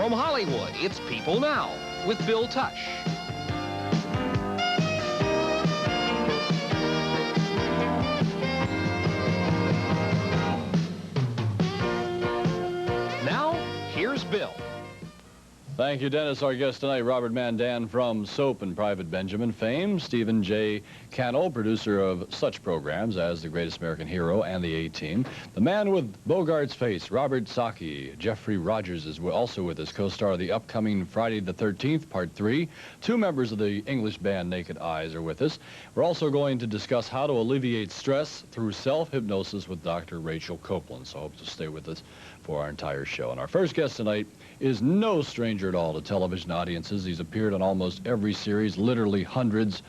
From Hollywood, it's People Now with Bill Tush. Now, here's Bill. Thank you, Dennis. Our guest tonight, Robert Mandan from Soap and Private Benjamin fame. Stephen J. Cannell, producer of such programs as The Greatest American Hero and The A-Team. The man with Bogart's face, Robert Saki. Jeffrey Rogers is also with us, co-star of the upcoming Friday the 13th, Part 3. Two members of the English band Naked Eyes are with us. We're also going to discuss how to alleviate stress through self-hypnosis with Dr. Rachel Copeland. So I hope to stay with us for our entire show. And our first guest tonight is no stranger at all to television audiences. He's appeared on almost every series, literally hundreds,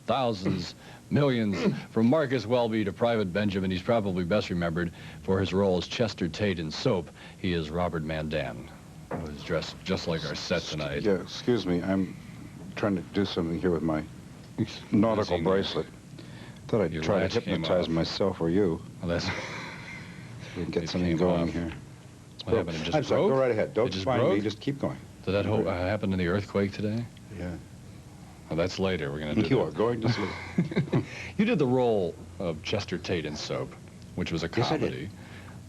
thousands, millions. From Marcus Welby to Private Benjamin, he's probably best remembered for his role as Chester Tate in Soap. He is Robert Mandan, who is dressed just like our set tonight. Yeah, excuse me, I'm trying to do something here with my nautical bracelet. Thought I'd try to hypnotize myself or you. Well, that's... We can get something going here. What happened? It just I'm sorry, broke? go right ahead. Don't just mind broke? me, just keep going. Did that happen in the earthquake today? Yeah. Well, that's later. We're going to do You are going to sleep. You did the role of Chester Tate in Soap, which was a Yes, I comedy. did.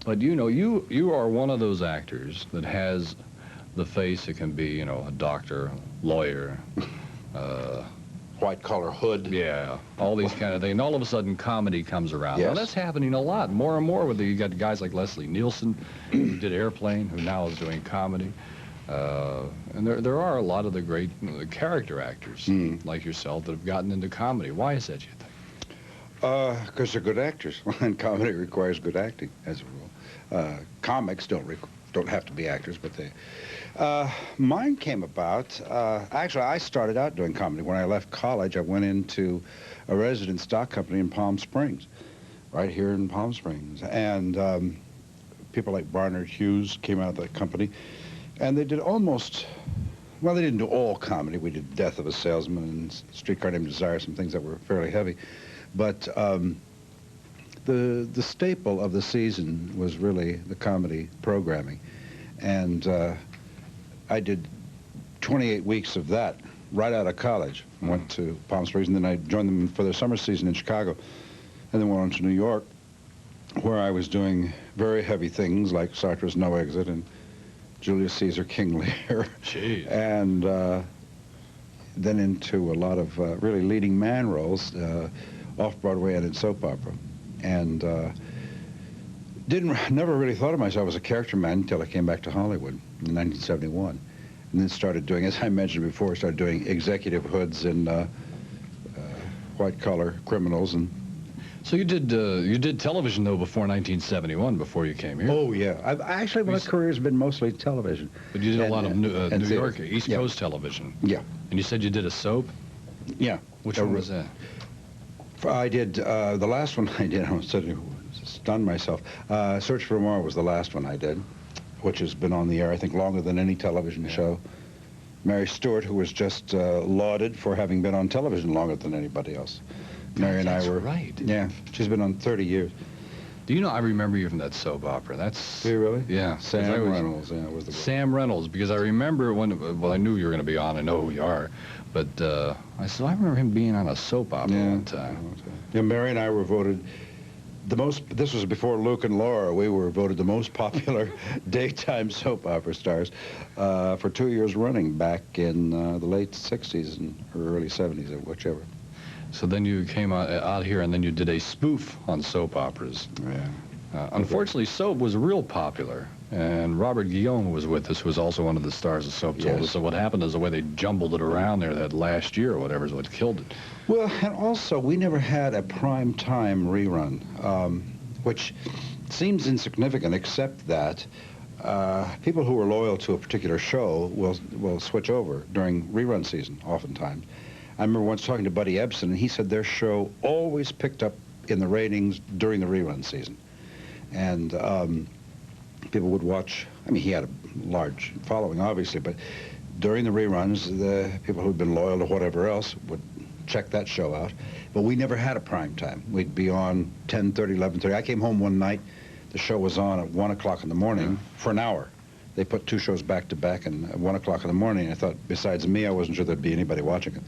But you know, you are one of those actors that has the face. It can be, you know, a doctor, lawyer, White collar hood. yeah, all these kind of things. And all of a sudden, comedy comes around. Yes. Now, that's happening a lot, more and more. You got guys like Leslie Nielsen, who did Airplane, who now is doing comedy. And there are a lot of the great character actors like yourself that have gotten into comedy. Why is that, you think? Because they're good actors, and comedy requires good acting, as a rule. Comics don't have to be actors, but they... Mine came about, actually, I started out doing comedy. When I left college, I went into a resident stock company in Palm Springs, right here in Palm Springs. And people like Barnard Hughes came out of that company, and they did almost... Well, they didn't do all comedy. We did Death of a Salesman and Streetcar Named Desire, some things that were fairly heavy. But the staple of the season was really the comedy programming. And I did 28 weeks of that right out of college. Went to Palm Springs, and then I joined them for their summer season in Chicago. And then went on to New York, where I was doing very heavy things like Sartre's No Exit and Julius Caesar, King Lear. Jeez. And then into a lot of really leading man roles, off-Broadway and in soap opera. And never really thought of myself as a character man until I came back to Hollywood in 1971. And then started doing, as I mentioned before, started doing executive hoods and white-collar criminals. And So you did television, though, before 1971, before you came here. oh, yeah. Actually, my career's been mostly television. But you did a lot of New theater. York, East Coast television. Yeah. And you said you did a soap? Yeah. Which one was that? I did, the last one I did, I was stunned myself. Search for Tomorrow was the last one I did, which has been on the air, I think, longer than any television show. Mary Stewart, who was just lauded for having been on television longer than anybody else. Mary and I were... right. Yeah, she's been on 30 years. Do you know, I remember you from that soap opera. That's... Do you really? Yeah. Sam Reynolds, yeah, was the... Sam Reynolds, because I remember when, well, I knew you were going to be on, I know who you are, but I said, I remember him being on a soap opera one time. Yeah, Mary and I were voted the most, this was before Luke and Laura, we were voted the most popular daytime soap opera stars for 2 years running back in the late 60s or early 70s, or whichever. So then you came out here and then you did a spoof on soap operas. Yeah. Unfortunately, soap was real popular, and Robert Guillaume, who was with us, who was also one of the stars of soap, told us that what happened is the way they jumbled it around there that last year or whatever is what killed it. Well, and also, we never had a prime time rerun, which seems insignificant, except that people who are loyal to a particular show will switch over during rerun season, oftentimes. I remember once talking to Buddy Ebsen, and he said their show always picked up in the ratings during the rerun season. And people would watch. I mean, he had a large following, obviously, but during the reruns, the people who'd been loyal to whatever else would check that show out. But we never had a prime time. We'd be on 10:30, 11:30. I came home one night, the show was on at 1 o'clock in the morning for an hour. they put 2 shows back to back, and at 1 o'clock in the morning, I thought, besides me, I wasn't sure there'd be anybody watching it.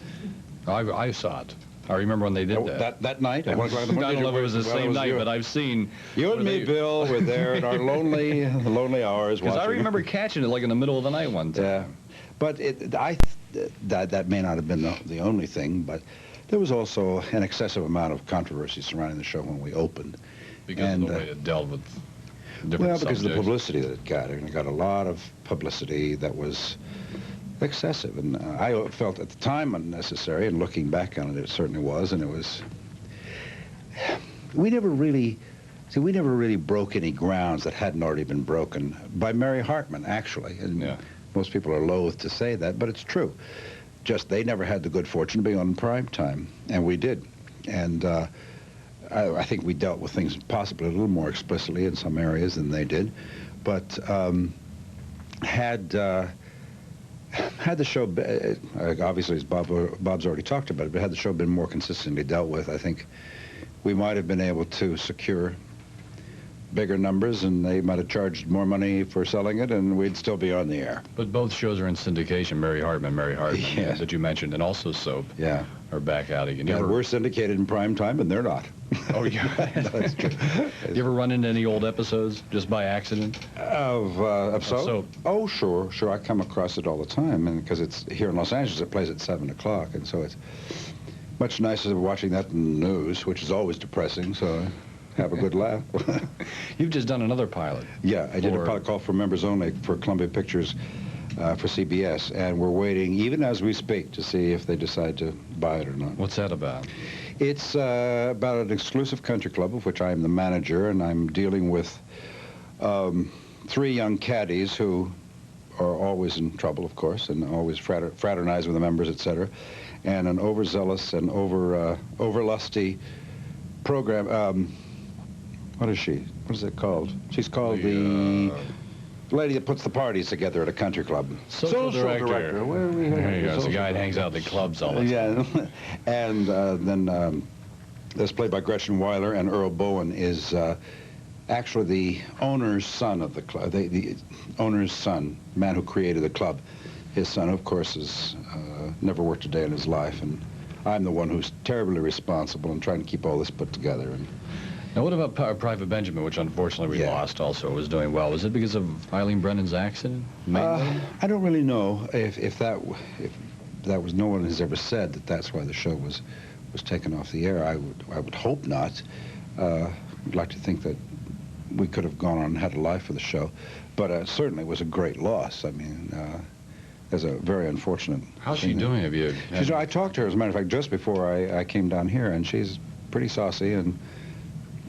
I saw it. I remember when they did That night, at 1 o'clock in the morning. I don't know if it was the same night, but I've seen... You and me, Bill, were there at our lonely hours watching. Because I remember catching it like in the middle of the night one time. Yeah, but that may not have been the only thing, but there was also an excessive amount of controversy surrounding the show when we opened. Because of the way it dealt with different because subjects. of the publicity that it got. And it got a lot of publicity that was excessive, and I felt at the time unnecessary, and looking back on it, it certainly was, and it was... We never really broke any grounds that hadn't already been broken by Mary Hartman, actually. And yeah. Most people are loath to say that, but it's true. Just they never had the good fortune to be on prime time, and we did. And I think we dealt with things possibly a little more explicitly in some areas than they did, but had the show, obviously as Bob's already talked about it, but had the show been more consistently dealt with, I think we might have been able to secure bigger numbers, and they might have charged more money for selling it, and we'd still be on the air. But both shows are in syndication, Mary Hartman, yes. that you mentioned, and also Soap. Yeah. Are back out again. Yeah, we're syndicated in prime time, and they're not. Oh, yeah. That's true. You ever run into any old episodes just by accident? Of Soap? Soap? Oh, sure. I come across it all the time, and because it's here in Los Angeles, it plays at 7 o'clock, and so it's much nicer than watching that in the news, which is always depressing, so I have a good laugh. You've just done another pilot. Yeah, I did a pilot called For Members Only for Columbia Pictures for CBS, and we're waiting, even as we speak, to see if they decide to buy it or not. What's that about? It's about an exclusive country club of which I am the manager, and I'm dealing with 3 young caddies who are always in trouble, of course, and always fraternize with the members, etc., and an overzealous and overlusty program. What is she? What is it called? She's called the lady that puts the parties together at a country club. Social director. Where are we? There you go. It's the guy that hangs out at the clubs all the time. Yeah, and then that's played by Gretchen Weiler, and Earl Bowen is actually the owner's son of the club. The owner's son, man who created the club. His son, of course, has never worked a day in his life, and I'm the one who's terribly responsible and trying to keep all this put together. And now, what about Private Benjamin, which unfortunately we lost also? It was doing well. Was it because of Eileen Brennan's accident, mainly? I don't really know if that was. No one has ever said that that's why the show was taken off the air. I would hope not. I'd like to think that we could have gone on and had a life for the show, but certainly it was a great loss. I mean, there's a very unfortunate. How's she doing? Have you? I talked to her, as a matter of fact, just before I came down here, and she's pretty saucy and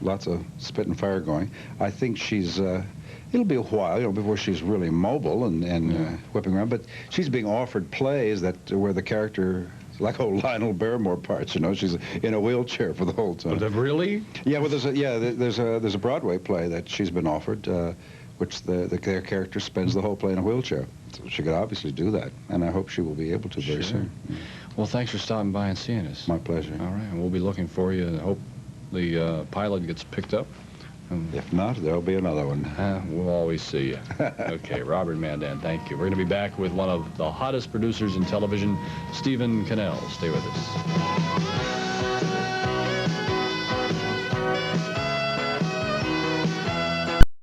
lots of spit and fire going. I think she's, it'll be a while, before she's really mobile and whipping around, but she's being offered plays where the character, like old Lionel Barrymore parts, she's in a wheelchair for the whole time. Really? Yeah, well, there's a Broadway play that she's been offered, which their character spends the whole play in a wheelchair. So she could obviously do that, and I hope she will be able to very soon. Well, thanks for stopping by and seeing us. My pleasure. All right, and we'll be looking for you, and hope the pilot gets picked up. If not, there'll be another one. We'll always see you. Okay, Robert Mandan, thank you. We're going to be back with one of the hottest producers in television, Stephen Cannell. Stay with us.